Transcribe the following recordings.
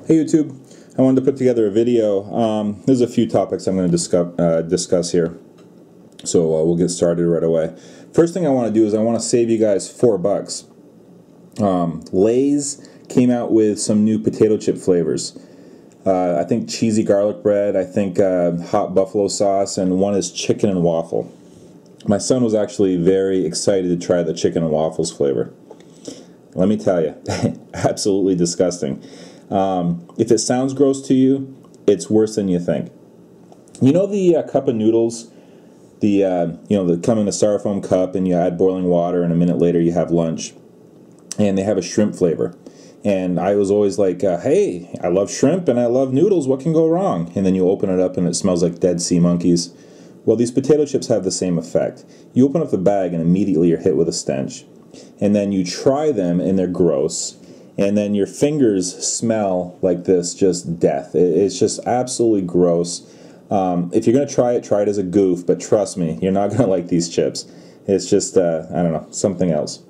Hey YouTube, I wanted to put together a video. There's a few topics I'm going to discuss here, so we'll get started right away. First thing I want to do is I want to save you guys $4. Lay's came out with some new potato chip flavors. I think cheesy garlic bread, I think hot buffalo sauce, and one is chicken and waffle. My son was actually very excited to try the chicken and waffles flavor. Let me tell you, absolutely disgusting. If it sounds gross to you, it's worse than you think. You know the cup of noodles, they come in a styrofoam cup, and you add boiling water, and a minute later you have lunch, and they have a shrimp flavor. And I was always like, hey, I love shrimp and I love noodles, what can go wrong? And then you open it up and it smells like dead sea monkeys. Well, these potato chips have the same effect. You open up the bag and immediately you're hit with a stench. And then you try them and they're gross. And then your fingers smell like this, just death. It's just absolutely gross. If you're going to try it as a goof, but trust me, you're not going to like these chips. It's just, I don't know, something else.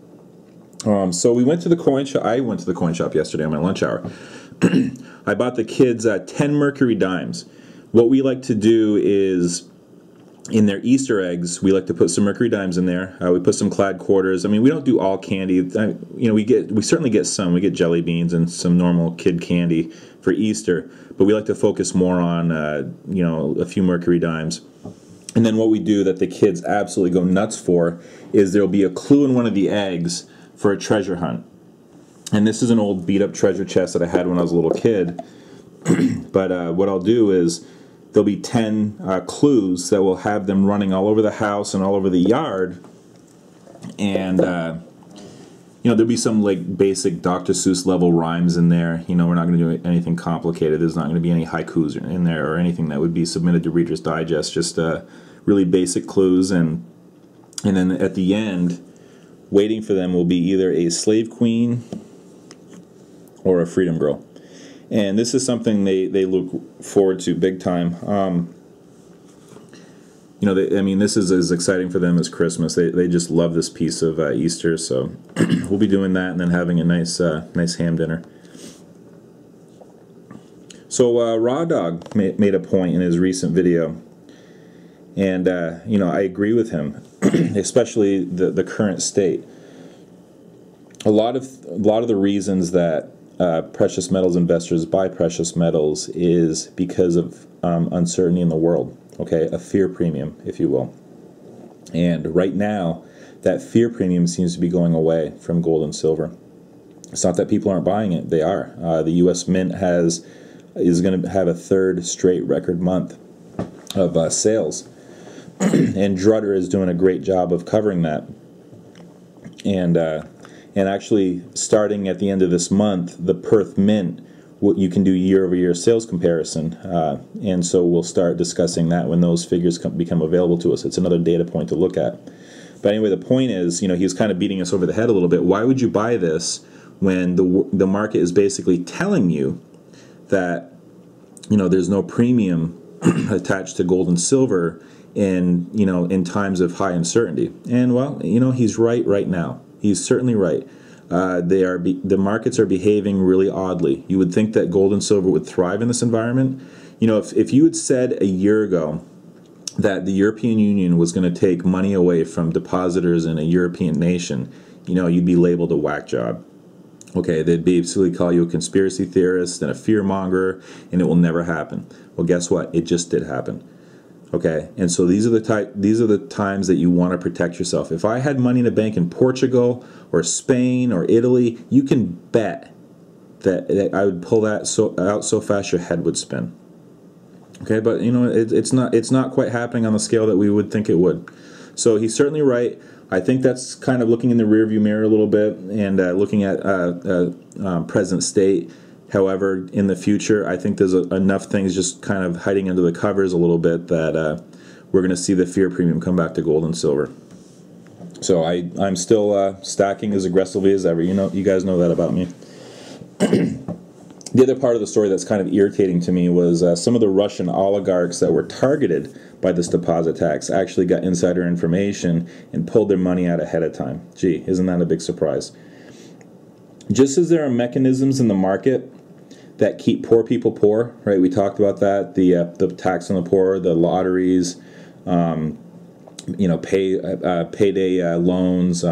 So we went to the coin shop. I went to the coin shop yesterday on my lunch hour. I bought the kids 10 Mercury dimes. What we like to do is, in their Easter eggs, we like to put some Mercury dimes in there. We put some clad quarters. I mean, we don't do all candy. We certainly get some. We get jelly beans and some normal kid candy for Easter, but we like to focus more on a few Mercury dimes. And then what we do that the kids absolutely go nuts for is there'll be a clue in one of the eggs for a treasure hunt. And this is an old beat up treasure chest that I had when I was a little kid. But what I'll do is there'll be 10 clues that will have them running all over the house and all over the yard. And there'll be some like basic Dr. Seuss level rhymes in there. We're not going to do anything complicated. There's not going to be any haikus in there or anything that would be submitted to Reader's Digest. Just really basic clues, and then at the end, waiting for them will be either a slave queen or a freedom girl. And this is something they look forward to big time. This is as exciting for them as Christmas. They just love this piece of Easter. So we'll be doing that and then having a nice ham dinner. So Raw Dog made a point in his recent video, and I agree with him, especially the current state. A lot of the reasons that precious metals investors buy precious metals is because of uncertainty in the world. Okay, a fear premium, if you will. And right now, that fear premium seems to be going away from gold and silver. It's not that people aren't buying it; they are. The U.S. Mint is going to have a third straight record month of sales, and Drutter is doing a great job of covering that. And actually, starting at the end of this month, the Perth Mint, you can do year-over-year sales comparison, and so we'll start discussing that when those figures become available to us. It's another data point to look at. But anyway, the point is, he was kind of beating us over the head a little bit. Why would you buy this when the market is basically telling you that there's no premium attached to gold and silver in times of high uncertainty? And well, he's right now. He's certainly right. The markets are behaving really oddly. You would think that gold and silver would thrive in this environment. If you had said a year ago that the European Union was going to take money away from depositors in a European nation, you'd be labeled a whack job. Okay, they'd basically call you a conspiracy theorist and a fearmonger, and it will never happen. Well, guess what? It just did happen. Okay, and so these are the times that you want to protect yourself. If I had money in a bank in Portugal or Spain or Italy, you can bet that I would pull that out so fast your head would spin. Okay, but it's not quite happening on the scale that we would think it would. So he's certainly right. I think that's kind of looking in the rearview mirror a little bit and looking at present state. However, in the future, I think there's enough things just kind of hiding under the covers a little bit that we're going to see the fear premium come back to gold and silver. So I'm still stacking as aggressively as ever. You guys know that about me. The other part of the story that's kind of irritating to me was some of the Russian oligarchs that were targeted by this deposit tax actually got insider information and pulled their money out ahead of time. Gee, isn't that a big surprise? Just as there are mechanisms in the market that keep poor people poor, right? We talked about that, the tax on the poor, the lotteries, payday loans.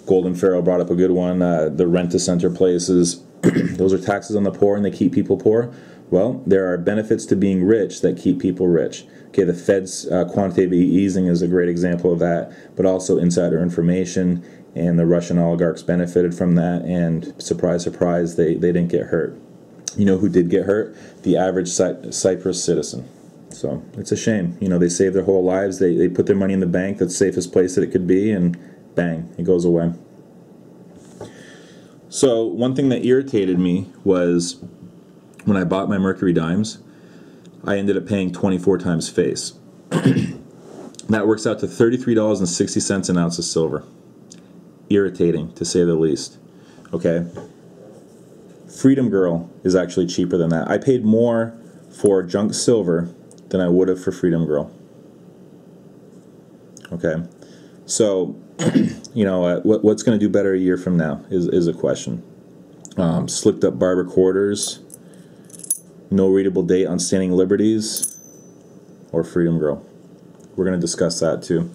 Golden Pharaoh brought up a good one, the rent-a-center places. Those are taxes on the poor, and they keep people poor. Well, there are benefits to being rich that keep people rich. Okay, the Fed's quantitative easing is a great example of that, but also insider information, and the Russian oligarchs benefited from that, and surprise, surprise, they didn't get hurt. You know who did get hurt? The average Cyprus citizen. So it's a shame. You know, they saved their whole lives. They put their money in the bank, that's the safest place that it could be, and bang, it goes away. So one thing that irritated me was when I bought my Mercury dimes, I ended up paying 24 times face. That works out to $33.60 an ounce of silver. Irritating, to say the least. Okay? Freedom Girl is actually cheaper than that. I paid more for junk silver than I would have for Freedom Girl. Okay? So, you know, what's going to do better a year from now is a question. Slicked up barber quarters, no readable date on standing liberties, or Freedom Girl. We're going to discuss that too.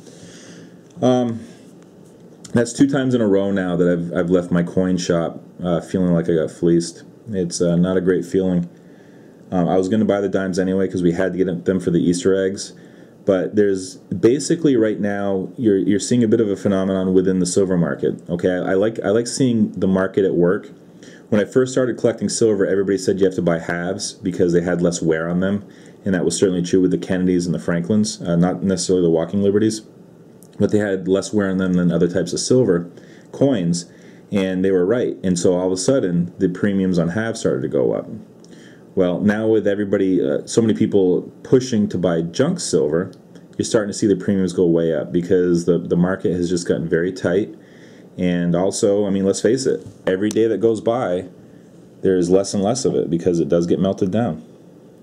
That's 2 times in a row now that I've left my coin shop feeling like I got fleeced. It's not a great feeling. I was going to buy the dimes anyway because we had to get them for the Easter eggs. But there's basically right now you're seeing a bit of a phenomenon within the silver market. Okay, I like seeing the market at work. When I first started collecting silver, everybody said you have to buy halves because they had less wear on them, and that was certainly true with the Kennedys and the Franklins, not necessarily the Walking Liberties, but they had less wear on them than other types of silver coins, and they were right. And so all of a sudden, the premiums on halves started to go up. Well, now with everybody, so many people pushing to buy junk silver, you're starting to see the premiums go way up because the market has just gotten very tight. And also, I mean, let's face it, every day that goes by, there's less and less of it because it does get melted down.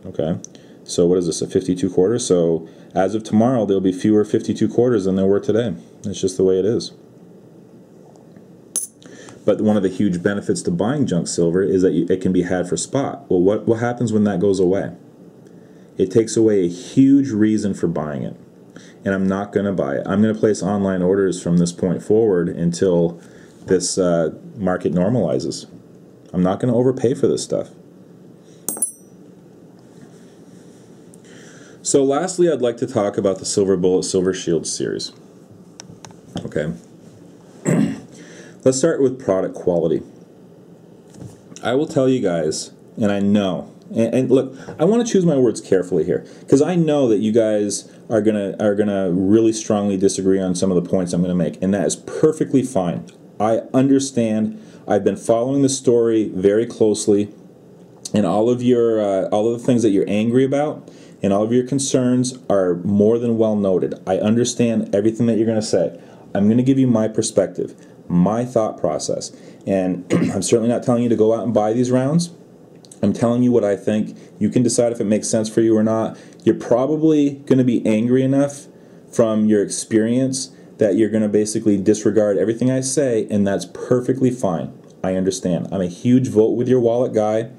Okay, so what is this, a 52 quarter? So as of tomorrow, there'll be fewer 52 quarters than there were today. It's just the way it is. But one of the huge benefits to buying junk silver is that it can be had for spot. Well, what happens when that goes away? It takes away a huge reason for buying it. And I'm not going to buy it. I'm going to place online orders from this point forward until this market normalizes. I'm not going to overpay for this stuff. So lastly, I'd like to talk about the Silver Bullet Silver Shield series. Okay. Let's start with product quality. I will tell you guys, and I know, and look, I want to choose my words carefully here, because I know that you guys are gonna really strongly disagree on some of the points I'm going to make, and that is perfectly fine. I understand. I've been following the story very closely, and all of the things that you're angry about and all of your concerns are more than well noted. I understand everything that you're going to say. I'm going to give you my perspective, my thought process, and I'm certainly not telling you to go out and buy these rounds. I'm telling you what I think. You can decide if it makes sense for you or not. You're probably going to be angry enough from your experience that you're going to basically disregard everything I say, and that's perfectly fine. I understand. I'm a huge vote with your wallet guy.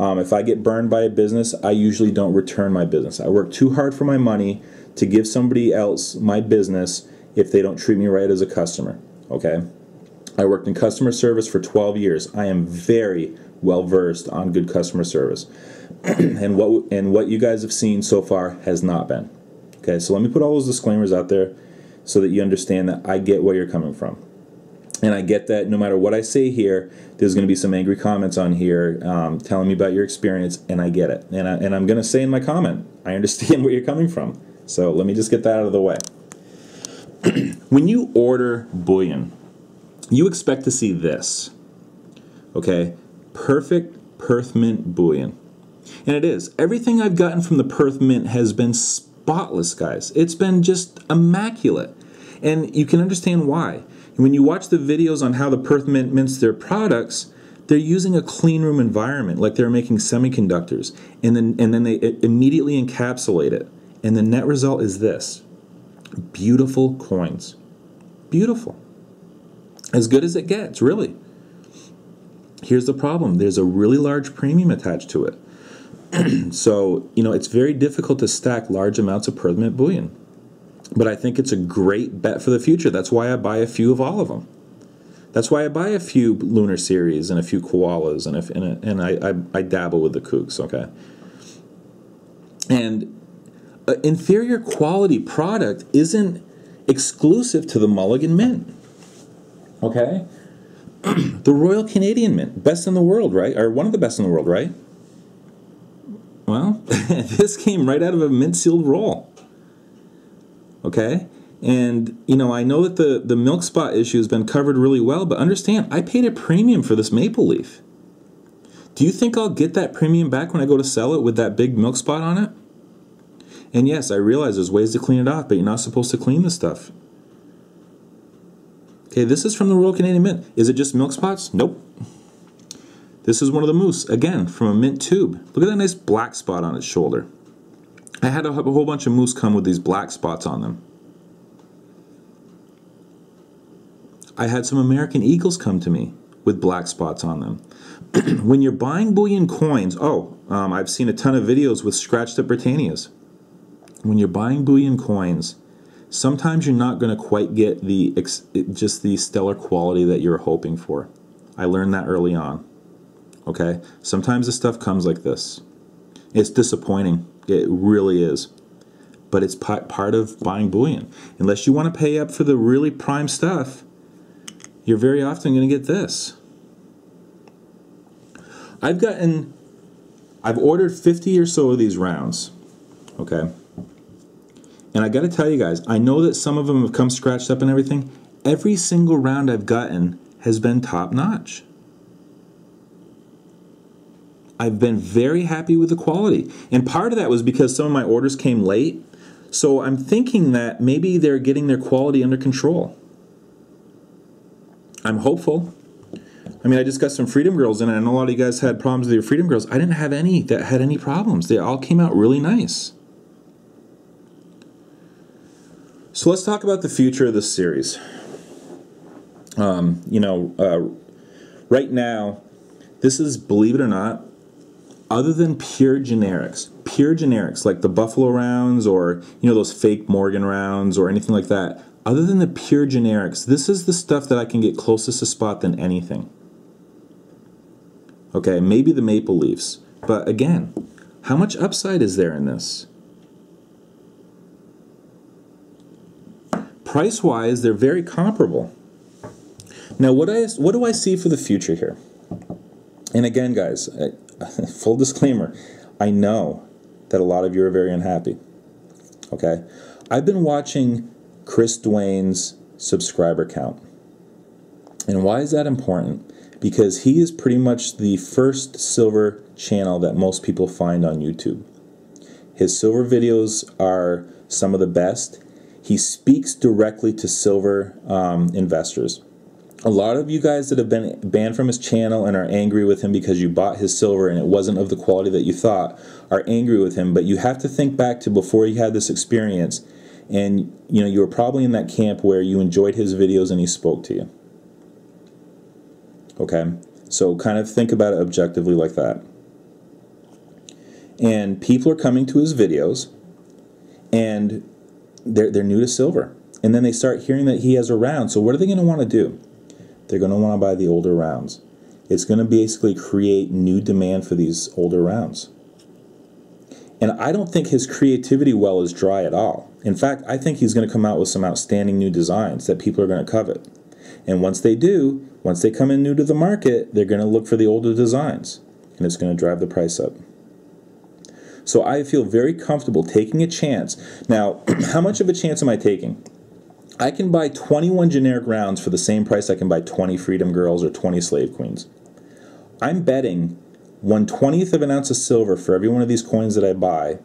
If I get burned by a business, I usually don't return my business. I work too hard for my money to give somebody else my business if they don't treat me right as a customer. Okay? I worked in customer service for 12 years. I am very well versed on good customer service. and what you guys have seen so far has not been. Okay, so let me put all those disclaimers out there so that you understand that I get where you're coming from. And I get that no matter what I say here, there's going to be some angry comments on here telling me about your experience, and I get it. And I'm going to say in my comment, I understand where you're coming from. So let me just get that out of the way. When you order bullion, you expect to see this. Okay? Perfect Perth Mint bullion. And it is. Everything I've gotten from the Perth Mint has been spotless, guys. It's been just immaculate. And you can understand why. When you watch the videos on how the Perth Mint mints their products, they're using a clean room environment, like they're making semiconductors, and then they immediately encapsulate it. And the net result is this. Beautiful coins. Beautiful. As good as it gets, really. Here's the problem. There's a really large premium attached to it. So, it's very difficult to stack large amounts of permanent bullion. But I think it's a great bet for the future. That's why I buy a few of all of them. That's why I buy a few Lunar Series and a few Koalas, and I dabble with the Kooks, okay? And an inferior quality product isn't exclusive to the Mulligan Mint, okay? The Royal Canadian Mint, best in the world, right? Or one of the best in the world, right? Well, this came right out of a mint-sealed roll, okay? And, I know that the milk spot issue has been covered really well, but understand, I paid a premium for this maple leaf. Do you think I'll get that premium back when I go to sell it with that big milk spot on it? And yes, I realize there's ways to clean it off, but you're not supposed to clean this stuff. Okay, this is from the Royal Canadian Mint. Is it just milk spots? Nope. This is one of the moose, again, from a mint tube. Look at that nice black spot on its shoulder. I had a whole bunch of moose come with these black spots on them. I had some American Eagles come to me with black spots on them. When you're buying bullion coins, I've seen a ton of videos with scratched up Britannias. When you're buying bullion coins, sometimes you're not going to quite get just the stellar quality that you're hoping for. I learned that early on. Okay? Sometimes the stuff comes like this. It's disappointing. It really is. But it's part of buying bullion. Unless you want to pay up for the really prime stuff, you're very often going to get this. I've ordered 50 or so of these rounds, okay? And I got to tell you guys, I know that some of them have come scratched up and everything. Every single round I've gotten has been top notch. I've been very happy with the quality. And part of that was because some of my orders came late. So I'm thinking that maybe they're getting their quality under control. I'm hopeful. I mean, I just got some Freedom Girls in, and I know a lot of you guys had problems with your Freedom Girls. I didn't have any that had any problems. They all came out really nice. So let's talk about the future of this series. Right now, this is, believe it or not, other than pure generics like the Buffalo rounds or, those fake Morgan rounds or anything like that, other than the pure generics, this is the stuff that I can get closest to spot than anything. Okay, maybe the maple leaves. But again, how much upside is there in this? Price-wise, they're very comparable. Now, what do I see for the future here? And again, guys, full disclaimer, I know that a lot of you are very unhappy. Okay? I've been watching Chris Dwayne's subscriber count. And why is that important? Because he is pretty much the first silver channel that most people find on YouTube. His silver videos are some of the best. He speaks directly to silver investors. A lot of you guys that have been banned from his channel and are angry with him because you bought his silver and it wasn't of the quality that you thought are angry with him. But you have to think back to before he had this experience, and you were probably in that camp where you enjoyed his videos and he spoke to you. Okay? So kind of think about it objectively like that. And people are coming to his videos and they're new to silver. And then they start hearing that he has a round. So what are they going to want to do? They're going to want to buy the older rounds. It's going to basically create new demand for these older rounds. And I don't think his creativity well is dry at all. In fact, I think he's going to come out with some outstanding new designs that people are going to covet. And once they do, once they come in new to the market, they're going to look for the older designs. And it's going to drive the price up. So I feel very comfortable taking a chance. Now, how much of a chance am I taking? I can buy 21 generic rounds for the same price I can buy 20 Freedom Girls or 20 Slave Queens. I'm betting 1/20th of an ounce of silver for every one of these coins that I buy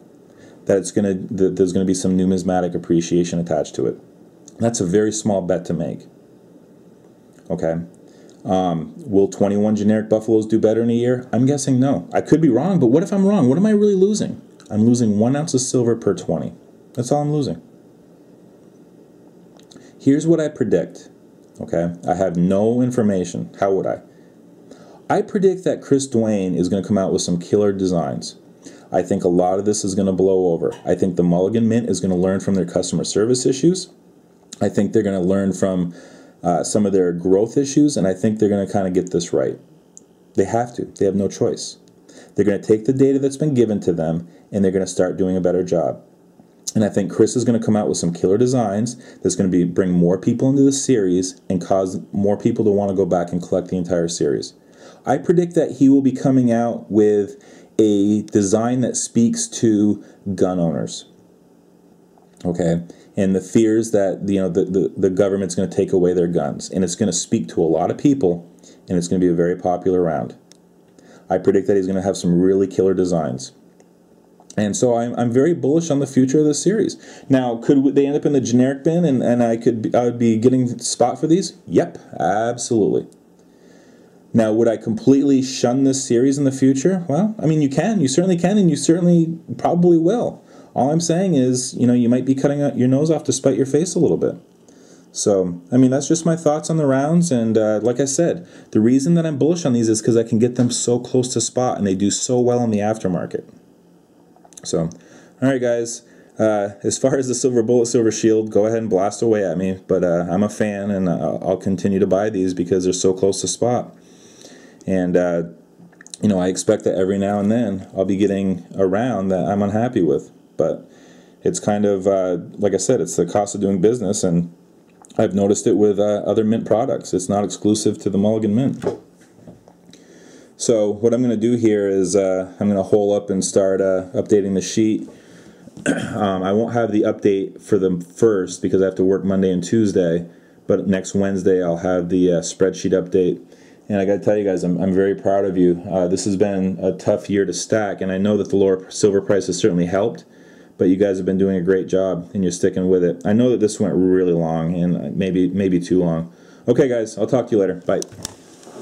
that there's going to be some numismatic appreciation attached to it. That's a very small bet to make. Okay. Will 21 generic Buffaloes do better in a year? I'm guessing no. I could be wrong, but what if I'm wrong? What am I really losing? I'm losing 1 ounce of silver per 20. That's all I'm losing. Here's what I predict. Okay? I have no information. How would I? I predict that Chris Dwayne is going to come out with some killer designs. I think a lot of this is going to blow over. I think the Mulligan Mint is going to learn from their customer service issues. I think they're going to learn from some of their growth issues, and I think they're going to kind of get this right. They have to. They have no choice. They're going to take the data that's been given to them, and they're going to start doing a better job. And I think Chris is going to come out with some killer designs that's going to bring more people into the series and cause more people to want to go back and collect the entire series. I predict that he will be coming out with a design that speaks to gun owners. Okay, and the fears that the government's going to take away their guns, and it's going to speak to a lot of people, and it's going to be a very popular round. I predict that he's going to have some really killer designs. And so I'm very bullish on the future of this series. Now, could they end up in the generic bin and I would be getting spot for these? Yep, absolutely. Now, would I completely shun this series in the future? Well, I mean, you can. You certainly can, and you certainly probably will. All I'm saying is, you might be cutting out your nose off to spite your face a little bit. So, I mean, that's just my thoughts on the rounds, and like I said, the reason that I'm bullish on these is because I can get them so close to spot, and they do so well in the aftermarket. So, all right, guys, as far as the Silver Bullet, Silver Shield, go ahead and blast away at me, but I'm a fan, and I'll continue to buy these because they're so close to spot. And, I expect that every now and then I'll be getting a round that I'm unhappy with, but it's kind of, like I said, it's the cost of doing business, and I've noticed it with other Mint products. It's not exclusive to the Mulligan Mint. So what I'm going to do here is I'm going to hole up and start updating the sheet. I won't have the update for the first because I have to work Monday and Tuesday, but next Wednesday I'll have the spreadsheet update. And I got to tell you guys, I'm very proud of you. This has been a tough year to stack, and I know that the lower silver price has certainly helped, but you guys have been doing a great job, and you're sticking with it. I know that this went really long, and maybe too long. Okay, guys, I'll talk to you later. Bye.